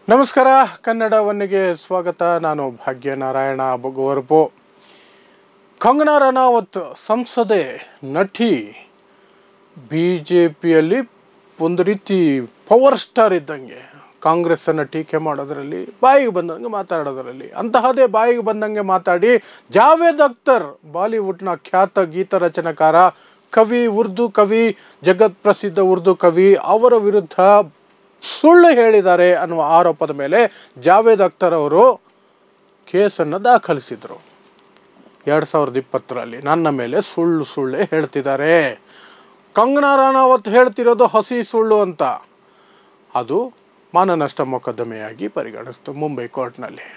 ನಮಸ್ಕಾರ, ಕನ್ನಡ ಒನ್ನೆಗೆ ಸ್ವಾಗತ. ನಾನು ಭಾಗ್ಯನಾರಾಯಣ ಬೊಗವರ್ಪು. ಕಂಗನಾ ರನಾವತ್ ಸಂಸದೆ, ನಟಿ, BJPಯಲ್ಲಿ ಒಂದು ರೀತಿ ಪವರ್ ಸ್ಟಾರ್ ಇದ್ದಂಗೆ. ಕಾಂಗ್ರೆಸ್ಸನ್ನು ಟೀಕೆ ಮಾಡೋದರಲ್ಲಿ, ಬಾಯಿಗೆ ಬಂದಂಗೆ ಮಾತಾಡೋದರಲ್ಲಿ, ಅಂತಹದೇ ಬಾಯಿಗೆ ಬಂದಂಗೆ ಮಾತಾಡಿ ಜಾವೇದ್ ಅಖ್ತರ್, ಬಾಲಿವುಡ್ನ ಖ್ಯಾತ ಗೀತ ರಚನಕಾರ, ಕವಿ, ಉರ್ದು ಕವಿ, ಜಗತ್ ಪ್ರಸಿದ್ಧ ಉರ್ದು ಕವಿ, ಅವರ ವಿರುದ್ಧ ಸುಳ್ಳು ಹೇಳಿದ್ದಾರೆ ಅನ್ನುವ ಆರೋಪದ ಮೇಲೆ ಜಾವೇದ್ ಅಖ್ತರ್ ಅವರು ಕೇಸನ್ನು ದಾಖಲಿಸಿದರು 2020ರಲ್ಲಿ. ನನ್ನ ಮೇಲೆ ಸುಳ್ಳೇ ಹೇಳ್ತಿದ್ದಾರೆ, ಕಂಗನಾ ರನಾವತ್ ಹೇಳ್ತಿರೋದು ಹಸಿ ಸುಳ್ಳು ಅಂತ. ಅದು ಮಾನನಷ್ಟ ಮೊಕದ್ದಮೆಯಾಗಿ ಪರಿಗಣಿಸಿತು ಮುಂಬೈ ಕೋರ್ಟ್ನಲ್ಲಿ.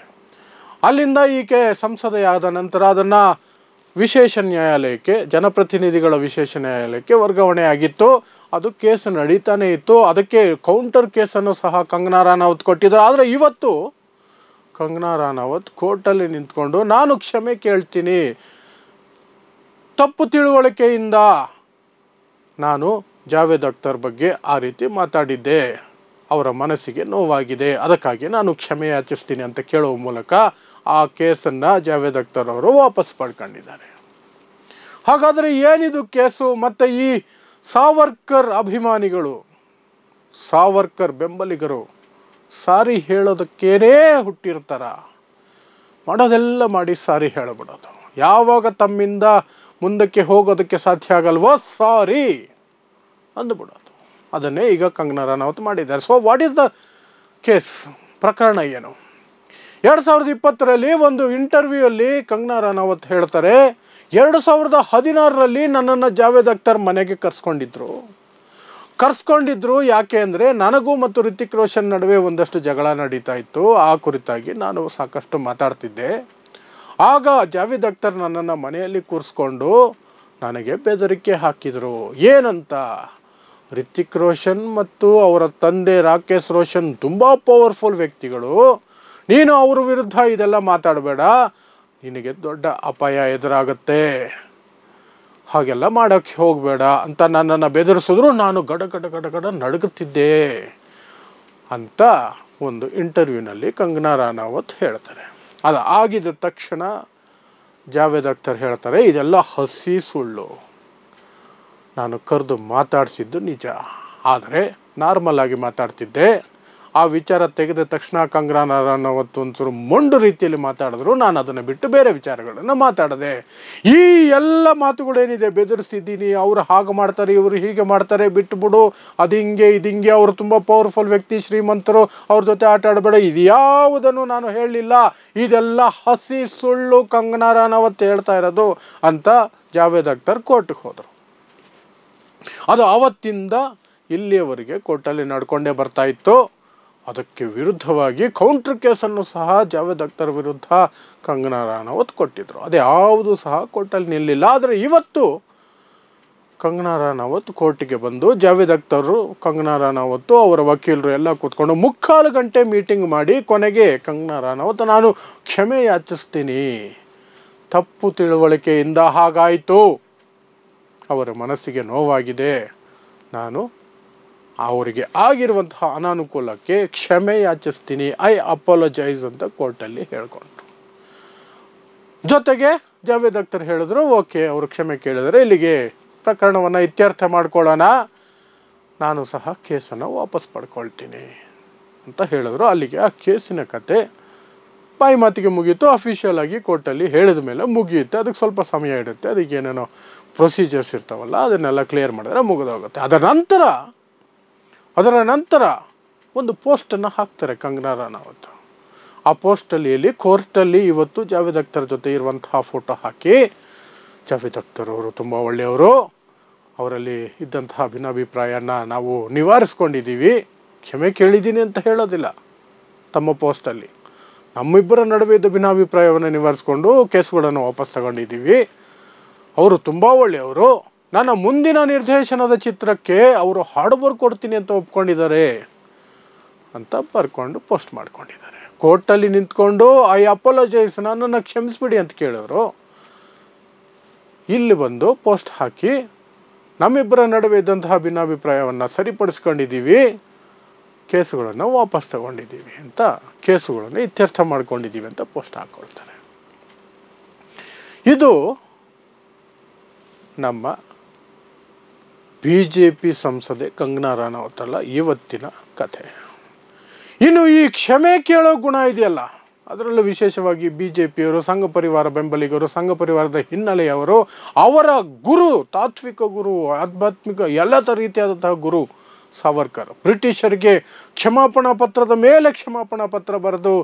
ಅಲ್ಲಿಂದ ಈಕೆ ಸಂಸದೆಯಾದ ನಂತರ ಅದನ್ನು ವಿಶೇಷ ನ್ಯಾಯಾಲಯಕ್ಕೆ, ಜನಪ್ರತಿನಿಧಿಗಳ ವಿಶೇಷ ನ್ಯಾಯಾಲಯಕ್ಕೆ ವರ್ಗಾವಣೆ ಆಗಿತ್ತು. ಅದು ಕೇಸ್ ನಡೀತಾನೆ ಇತ್ತು. ಅದಕ್ಕೆ ಕೌಂಟರ್ ಕೇಸನ್ನು ಸಹ ಕಂಗನಾ ರನಾವತ್ ಕೊಟ್ಟಿದ್ದರು. ಆದರೆ ಇವತ್ತು ಕಂಗನಾ ರನಾವತ್ ಕೋರ್ಟಲ್ಲಿ ನಿಂತ್ಕೊಂಡು ನಾನು ಕ್ಷಮೆ ಕೇಳ್ತೀನಿ, ತಪ್ಪು ತಿಳುವಳಿಕೆಯಿಂದ ನಾನು ಜಾವೇದ್ ಅಖ್ತರ್ ಬಗ್ಗೆ ಆ ರೀತಿ ಮಾತಾಡಿದ್ದೆ, ಅವರ ಮನಸ್ಸಿಗೆ ನೋವಾಗಿದೆ, ಅದಕ್ಕಾಗಿ ನಾನು ಕ್ಷಮೆ ಯಾಚಿಸ್ತೀನಿ ಅಂತ ಕೇಳುವ ಮೂಲಕ ಆ ಕೇಸನ್ನು ಜಾವೇದ್ ಅಖ್ತರ್ ಅವರು ವಾಪಸ್ ಪಡ್ಕೊಂಡಿದ್ದಾರೆ. ಹಾಗಾದರೆ ಏನಿದು ಕೇಸು? ಮತ್ತು ಈ ಸಾವರ್ಕರ್ ಅಭಿಮಾನಿಗಳು, ಸಾವರ್ಕರ್ ಬೆಂಬಲಿಗರು ಸಾರಿ ಹೇಳೋದಕ್ಕೇನೇ ಹುಟ್ಟಿರ್ತಾರ, ಮಾಡೋದೆಲ್ಲ ಮಾಡಿ ಸಾರಿ ಹೇಳಿಬಿಡೋದು. ಯಾವಾಗ ತಮ್ಮಿಂದ ಮುಂದಕ್ಕೆ ಹೋಗೋದಕ್ಕೆ ಸಾಧ್ಯ ಆಗಲ್ವೋ ಸಾರಿ ಅಂದುಬಿಡೋದು. ಅದನ್ನೇ ಈಗ ಕಂಗನಾ ರನಾವತ್ ಮಾಡಿದ್ದಾರೆ. So what is the case? ಪ್ರಕರಣ ಏನು? 2020ರಲ್ಲಿ ಒಂದು ಇಂಟರ್ವ್ಯೂಯಲ್ಲಿ ಕಂಗನಾ ರನಾವತ್ ಹೇಳ್ತಾರೆ, 2016ರಲ್ಲಿ ನನ್ನನ್ನು ಜಾವೇದ್ ಅಖ್ತರ್ ಮನೆಗೆ ಕರ್ಸ್ಕೊಂಡಿದ್ರು. ಯಾಕೆ ಅಂದರೆ ನನಗೂ ಮತ್ತು ರಿತಿಕ್ ರೋಷನ್ ನಡುವೆ ಒಂದಷ್ಟು ಜಗಳ ನಡೀತಾ ಇತ್ತು. ಆ ಕುರಿತಾಗಿ ನಾನು ಸಾಕಷ್ಟು ಮಾತಾಡ್ತಿದ್ದೆ. ಆಗ ಜಾವೇದ್ ಅಖ್ತರ್ ನನ್ನನ್ನು ಮನೆಯಲ್ಲಿ ಕೂರಿಸ್ಕೊಂಡು ನನಗೆ ಬೆದರಿಕೆ ಹಾಕಿದರು. ಏನಂತ? ರಿತಿಕ್ ರೋಷನ್ ಮತ್ತು ಅವರ ತಂದೆ ರಾಕೇಶ್ ರೋಷನ್ ತುಂಬ ಪವರ್ಫುಲ್ ವ್ಯಕ್ತಿಗಳು, ನೀನು ಅವ್ರ ವಿರುದ್ಧ ಇದೆಲ್ಲ ಮಾತಾಡಬೇಡ, ನಿನಗೆ ದೊಡ್ಡ ಅಪಾಯ ಎದುರಾಗುತ್ತೆ, ಹಾಗೆಲ್ಲ ಮಾಡೋಕ್ಕೆ ಹೋಗಬೇಡ ಅಂತ ನನ್ನನ್ನು ಬೆದರಿಸಿದ್ರು. ನಾನು ಗಡ ನಡುಗುತ್ತಿದ್ದೆ ಅಂತ ಒಂದು ಇಂಟರ್ವ್ಯೂನಲ್ಲಿ ಕಂಗನಾ ರನಾವತ್ ಹೇಳ್ತಾರೆ. ಅದು ಆಗಿದ ತಕ್ಷಣ ಜಾವೇದ್ ಅಖ್ತರ್ ಹೇಳ್ತಾರೆ, ಇದೆಲ್ಲ ಹಸಿ ಸುಳ್ಳು, ನಾನು ಕರೆದು ಮಾತಾಡಿಸಿದ್ದು ನಿಜ, ಆದರೆ ನಾರ್ಮಲ್ ಆಗಿ ಮಾತಾಡ್ತಿದ್ದೆ. ಆ ವಿಚಾರ ತೆಗೆದ ತಕ್ಷಣ ಕಂಗನಾ ರನಾವತ್ ಒಂಚೂರು ಮೊಂಡು ರೀತಿಯಲ್ಲಿ ಮಾತಾಡಿದ್ರು. ನಾನು ಅದನ್ನು ಬಿಟ್ಟು ಬೇರೆ ವಿಚಾರಗಳನ್ನು ಮಾತಾಡಿದೆ. ಈ ಎಲ್ಲ ಮಾತುಗಳೇನಿದೆ, ಬೆದರಿಸಿದ್ದೀನಿ, ಅವರು ಹಾಗೆ ಮಾಡ್ತಾರೆ, ಇವರು ಹೀಗೆ ಮಾಡ್ತಾರೆ, ಬಿಟ್ಟುಬಿಡು, ಅದು ಹಿಂಗೆ ಇದು ಹಿಂಗೆ, ಅವರು ತುಂಬ ಪವರ್ಫುಲ್ ವ್ಯಕ್ತಿ, ಶ್ರೀಮಂತರು, ಅವ್ರ ಜೊತೆ ಆಟ ಆಡಬೇಡ, ಇದು ಯಾವುದನ್ನು ನಾನು ಹೇಳಲಿಲ್ಲ, ಇದೆಲ್ಲ ಹಸಿ ಸುಳ್ಳು ಕಂಗನಾ ರನಾವತ್ ಹೇಳ್ತಾ ಇರೋದು ಅಂತ ಜಾವೇದ್ ಅಖ್ತರ್ ಕೋರ್ಟ್ಗೆ ಹೋದರು. ಅದು ಆವತ್ತಿಂದ ಇಲ್ಲಿಯವರೆಗೆ ಕೋರ್ಟಲ್ಲಿ ನಡ್ಕೊಂಡೇ ಬರ್ತಾ ಇತ್ತು. ಅದಕ್ಕೆ ವಿರುದ್ಧವಾಗಿ ಕೌಂಟರ್ ಕೇಸನ್ನು ಸಹ ಜಾವೇದ್ ಅಖ್ತರ್ ವಿರುದ್ಧ ಕಂಗನಾ ರನಾವತ್ ಕೊಟ್ಟಿದ್ದರು. ಅದು ಯಾವುದು ಸಹ ಕೋರ್ಟಲ್ಲಿ ನಿಲ್ಲಿಲ್ಲ. ಆದರೆ ಇವತ್ತು ಕಂಗನಾ ರನಾವತ್ ಕೋರ್ಟಿಗೆ ಬಂದು ಜಾವೇದ್ ಅಖ್ತರು, ಕಂಗನಾ ರನಾವತ್, ಅವರ ವಕೀಲರು ಎಲ್ಲ ಕೂತ್ಕೊಂಡು 3/4 ಗಂಟೆ ಮೀಟಿಂಗ್ ಮಾಡಿ ಕೊನೆಗೆ ಕಂಗನಾ ರನಾವತ್ ನಾನು ಕ್ಷಮೆ ಯಾಚಿಸ್ತೀನಿ, ತಪ್ಪು ತಿಳುವಳಿಕೆಯಿಂದ ಹಾಗಾಯಿತು, ಅವರ ಮನಸ್ಸಿಗೆ ನೋವಾಗಿದೆ, ನಾನು ಅವರಿಗೆ ಆಗಿರುವಂತಹ ಅನಾನುಕೂಲಕ್ಕೆ ಕ್ಷಮೆ ಯಾಚಿಸ್ತೀನಿ, ಐ ಅಪಾಲಜೈಸ್ ಅಂತ ಕೋರ್ಟಲ್ಲಿ ಹೇಳ್ಕೊಂಡ್ರು. ಜೊತೆಗೆ ಜಾವೇದ್ ಅಖ್ತರ್ ಹೇಳಿದ್ರು, ಓಕೆ, ಅವರು ಕ್ಷಮೆ ಕೇಳಿದರೆ ಇಲ್ಲಿಗೆ ಪ್ರಕರಣವನ್ನು ಇತ್ಯರ್ಥ ಮಾಡ್ಕೊಳ್ಳೋಣ, ನಾನು ಸಹ ಕೇಸನ್ನು ವಾಪಸ್ ಪಡ್ಕೊಳ್ತೀನಿ ಅಂತ ಹೇಳಿದ್ರು. ಅಲ್ಲಿಗೆ ಆ ಕೇಸಿನ ಕತೆ ಬಾಯಿ ಮಾತಿಗೆ ಮುಗೀತು. ಅಫಿಷಿಯಲ್ ಆಗಿ ಕೋರ್ಟಲ್ಲಿ ಹೇಳಿದ ಮೇಲೆ ಮುಗಿಯುತ್ತೆ. ಅದಕ್ಕೆ ಸ್ವಲ್ಪ ಸಮಯ ಇಡುತ್ತೆ, ಅದಕ್ಕೆ ಏನೇನೋ ಪ್ರೊಸೀಜರ್ಸ್ ಇರ್ತಾವಲ್ಲ, ಅದನ್ನೆಲ್ಲ ಕ್ಲಿಯರ್ ಮಾಡಿದ್ರೆ ಮುಗಿದೋಗುತ್ತೆ. ಅದರ ನಂತರ ಒಂದು ಪೋಸ್ಟನ್ನು ಹಾಕ್ತಾರೆ ಕಂಗನಾ ರನಾವತ್. ಆ ಪೋಸ್ಟಲ್ಲಿ ಕೋರ್ಟಲ್ಲಿ ಇವತ್ತು ಜಾವೇದ್ ಅಖ್ತರ್ ಜೊತೆ ಇರುವಂತಹ ಫೋಟೋ ಹಾಕಿ, ಜಾವೇದ್ ಅಖ್ತರ್ ಅವರು ತುಂಬ ಒಳ್ಳೆಯವರು, ಅವರಲ್ಲಿ ಇದ್ದಂತಹ ಭಿನ್ನಾಭಿಪ್ರಾಯನ ನಾವು ನಿವಾರಿಸ್ಕೊಂಡಿದ್ದೀವಿ, ಕ್ಷಮೆ ಕೇಳಿದ್ದೀನಿ ಅಂತ ಹೇಳೋದಿಲ್ಲ ತಮ್ಮ ಪೋಸ್ಟಲ್ಲಿ. ನಮ್ಮಿಬ್ಬರ ನಡುವೆ ಇದ್ದ ಭಿನ್ನಾಭಿಪ್ರಾಯವನ್ನು ನಿವಾರಿಸ್ಕೊಂಡು ಕೇಸ್ಗಳನ್ನು ವಾಪಸ್ ತಗೊಂಡಿದ್ದೀವಿ, ಅವರು ತುಂಬ ಒಳ್ಳೆಯವರು, ನನ್ನ ಮುಂದಿನ ನಿರ್ದೇಶನದ ಚಿತ್ರಕ್ಕೆ ಅವರು ಹಾಡು ಬರ್ಕೊಡ್ತೀನಿ ಅಂತ ಒಪ್ಕೊಂಡಿದ್ದಾರೆ ಅಂತ ಬರ್ಕೊಂಡು ಪೋಸ್ಟ್ ಮಾಡ್ಕೊಂಡಿದ್ದಾರೆ. ಕೋರ್ಟಲ್ಲಿ ನಿಂತ್ಕೊಂಡು ಐ ಅಪಾಲಜೈಸ್, ನನ್ನನ್ನು ಕ್ಷಮಿಸ್ಬಿಡಿ ಅಂತ ಕೇಳೋರು ಇಲ್ಲಿ ಬಂದು ಪೋಸ್ಟ್ ಹಾಕಿ, ನಮ್ಮಿಬ್ಬರ ನಡುವೆ ಇದ್ದಂತಹ ಭಿನ್ನಾಭಿಪ್ರಾಯವನ್ನು ಸರಿಪಡಿಸ್ಕೊಂಡಿದ್ದೀವಿ, ಕೇಸುಗಳನ್ನು ವಾಪಸ್ ತಗೊಂಡಿದ್ದೀವಿ ಅಂತ, ಕೇಸುಗಳನ್ನು ಇತ್ಯರ್ಥ ಮಾಡ್ಕೊಂಡಿದ್ದೀವಿ ಅಂತ ಪೋಸ್ಟ್ ಹಾಕ್ಕೊಳ್ತಾರೆ. ಇದು ನಮ್ಮ BJP ಸಂಸದೆ ಕಂಗನಾ ರಾಣಾವತ್ ಅಲ್ಲ ಇವತ್ತಿನ ಕಥೆ. ಇನ್ನು ಈ ಕ್ಷಮೆ ಕೇಳೋ ಗುಣ ಇದೆಯಲ್ಲ, ಅದರಲ್ಲೂ ವಿಶೇಷವಾಗಿ BJPಯವರು, ಸಂಘ ಪರಿವಾರ ಬೆಂಬಲಿಗರು, ಸಂಘ ಪರಿವಾರದ ಹಿನ್ನೆಲೆಯವರು, ಅವರ ಗುರು, ತಾತ್ವಿಕ ಗುರು, ಆಧ್ಯಾತ್ಮಿಕ ಎಲ್ಲ ರೀತಿಯಾದಂತಹ ಗುರು ಸಾವರ್ಕರ್ ಬ್ರಿಟಿಷರಿಗೆ ಕ್ಷಮಾಪಣಾ ಪತ್ರದ ಮೇಲೆ ಕ್ಷಮಾಪಣಾ ಪತ್ರ ಬರೆದು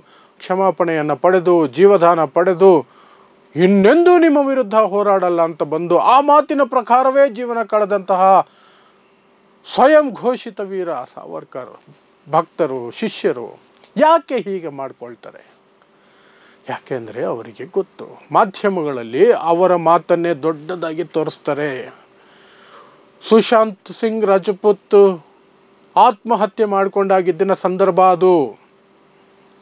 ಕ್ಷಮಾಪಣೆಯನ್ನು ಪಡೆದು ಜೀವದಾನ ಪಡೆದು ಇನ್ನೆಂದೂ ನಿಮ್ಮ ವಿರುದ್ಧ ಹೋರಾಡಲ್ಲ ಅಂತ ಬಂದು ಆ ಮಾತಿನ ಪ್ರಕಾರವೇ ಜೀವನ ಕಳೆದಂತಹ ಸ್ವಯಂ ಘೋಷಿತ ವೀರ ಸಾವರ್ಕರ್ ಭಕ್ತರು, ಶಿಷ್ಯರು ಯಾಕೆ ಹೀಗೆ ಮಾಡ್ಕೊಳ್ತಾರೆ? ಯಾಕೆಂದರೆ ಅವರಿಗೆ ಗೊತ್ತು, ಮಾಧ್ಯಮಗಳಲ್ಲಿ ಅವರ ಮಾತನ್ನೇ ದೊಡ್ಡದಾಗಿ ತೋರಿಸ್ತಾರೆ. ಸುಶಾಂತ್ ಸಿಂಗ್ ರಾಜಪೂತ್ ಆತ್ಮಹತ್ಯೆ ಮಾಡಿಕೊಂಡಾಗಿದ್ದಿನ ಸಂದರ್ಭ ಅದು.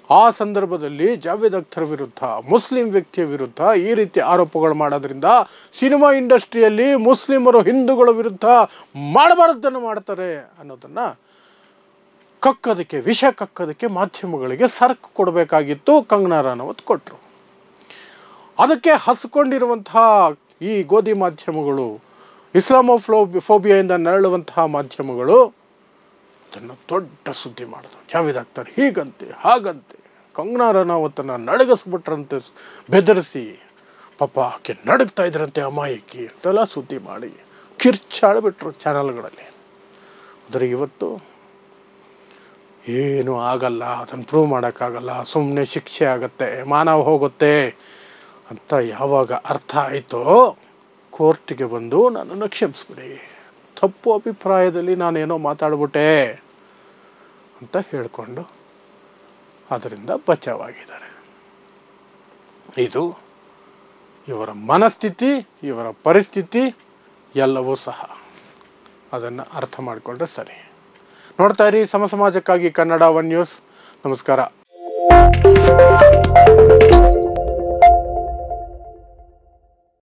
ಆ ಸಂದರ್ಭದಲ್ಲಿ ಜಾವೇದ್ ಅಖ್ತರ್ ವಿರುದ್ಧ, ಮುಸ್ಲಿಂ ವ್ಯಕ್ತಿಯ ವಿರುದ್ಧ ಈ ರೀತಿ ಆರೋಪಗಳು ಮಾಡೋದ್ರಿಂದ ಸಿನಿಮಾ ಇಂಡಸ್ಟ್ರಿಯಲ್ಲಿ ಮುಸ್ಲಿಮರು ಹಿಂದೂಗಳ ವಿರುದ್ಧ ಮಾಡಬಾರದನ್ನು ಮಾಡ್ತಾರೆ ಅನ್ನೋದನ್ನು ಕಕ್ಕೋದಕ್ಕೆ, ವಿಷ ಕಕ್ಕೋದಕ್ಕೆ ಮಾಧ್ಯಮಗಳಿಗೆ ಸರ್ಕ್ ಕೊಡಬೇಕಾಗಿತ್ತು. ಕಂಗನಾ ರಾಣಾವತ್ ಕೊಟ್ಟರು. ಅದಕ್ಕೆ ಹಸ್ಕೊಂಡಿರುವಂತಹ ಈ ಗೋಧಿ ಮಾಧ್ಯಮಗಳು, ಇಸ್ಲಾಮೋಫೋಬಿಯಾದಿಂದ ನರಳುವಂತಹ ಮಾಧ್ಯಮಗಳು ಅದನ್ನು ದೊಡ್ಡ ಸುದ್ದಿ ಮಾಡಿದ್ರು. ಜಾವೇದ್ ಅಖ್ತರ್ ಹೀಗಂತೆ ಹಾಗಂತೆ, ಕಂಗನಾ ರಾಣಾವತನ್ನು ನಡಗಿಸ್ಬಿಟ್ರಂತೆ, ಬೆದರಿಸಿ, ಪಾಪ ಆಕೆ ನಡಗ್ತಾ ಇದ್ರಂತೆ ಅಮಾಯಕಿ ಅಂತೆಲ್ಲ ಸುದ್ದಿ ಮಾಡಿ ಕಿರ್ಚಾಡ್ಬಿಟ್ರು ಚಾನಲ್ಗಳಲ್ಲಿ. ಆದರೆ ಇವತ್ತು ಏನೂ ಆಗಲ್ಲ, ಅದನ್ನು ಪ್ರೂವ್ ಮಾಡೋಕ್ಕಾಗಲ್ಲ, ಸುಮ್ಮನೆ ಶಿಕ್ಷೆ ಆಗುತ್ತೆ, ಮಾನ ಹೋಗುತ್ತೆ ಅಂತ ಯಾವಾಗ ಅರ್ಥ ಆಯಿತೋ ಕೋರ್ಟಿಗೆ ಬಂದು ನನ್ನನ್ನು ಕ್ಷಮಿಸ್ಬಿಡಿ, ತಪ್ಪು ಅಭಿಪ್ರಾಯದಲ್ಲಿ ನಾನೇನೋ ಮಾತಾಡ್ಬಿಟ್ಟೆ ಅಂತ ಹೇಳಿಕೊಂಡು ಅದರಿಂದ ಬಚಾವಾಗಿದ್ದಾರೆ. ಇದು ಇವರ ಮನಸ್ಥಿತಿ, ಇವರ ಪರಿಸ್ಥಿತಿ ಎಲ್ಲವೂ ಸಹ ಅದನ್ನು ಅರ್ಥ ಮಾಡಿಕೊಂಡ್ರೆ ಸರಿ. ನೋಡ್ತಾ ಇರಿ ಸಮಾಜಕ್ಕಾಗಿ ಕನ್ನಡ 1 ನ್ಯೂಸ್. ನಮಸ್ಕಾರ.